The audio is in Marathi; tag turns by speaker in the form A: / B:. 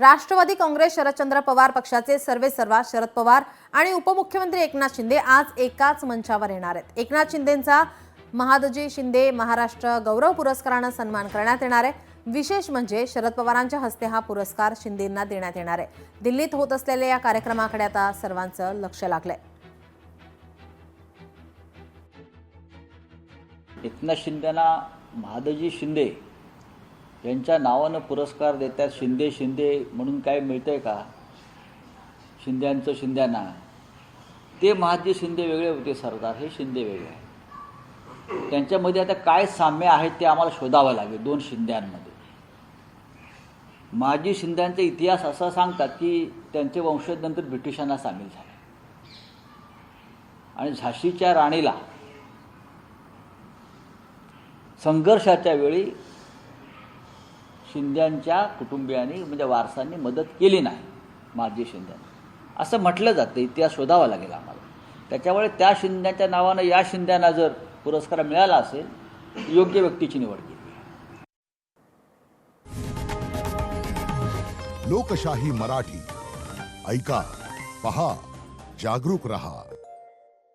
A: राष्ट्रवादी काँग्रेस शरदचंद्र पवार पक्षाचे सर्वेसर्वा शरद पवार आणि उपमुख्यमंत्री एकनाथ शिंदे आज एकाच मंचावर येणार आहेत। एकनाथ शिंदेंचा महादजी शिंदे महाराष्ट्र गौरव पुरस्काराने सन्मान करण्यात येणार आहे। विशेष म्हणजे शरद पवारांच्या हस्ते हा पुरस्कार शिंदेंना देण्यात येणार आहे। दिल्लीत होत असलेल्या या कार्यक्रमाकडे आता सर्वांचं लक्ष लागलंय।
B: एकनाथ शिंदेना महादजी शिंदे यांच्या नावानं पुरस्कार देतात। शिंदे शिंदे म्हणून काय मिळतंय का? शिंद्यांचं शिंद्यांना ते महादजी शिंदे वेगळे होते, सरदार हे शिंदे वेगळे आहे। त्यांच्यामध्ये आता काय साम्य आहेत ते आम्हाला शोधावं लागेल। दोन शिंद्यांमध्ये महादजी शिंद्यांचा इतिहास असा सांगतात की त्यांचे वंशज नंतर ब्रिटिशांना सामील झाले आणि झाशीच्या राणीला संघर्षाच्या वेळी शिंद्यांच्या कुटुंबियांनी म्हणजे वारसांनी मदत केली नाही महादजी शिंद्यांनी, असं म्हटलं जातं। इतिहास शोधावा लागेल आम्हाला। त्याच्यामुळे त्या शिंद्यांच्या नावानं या शिंद्यांना जर पुरस्कार मिळाला असेल योग्य व्यक्तीची निवड केली।
C: लोकशाही मराठी ऐका, पहा, जागरूक रहा।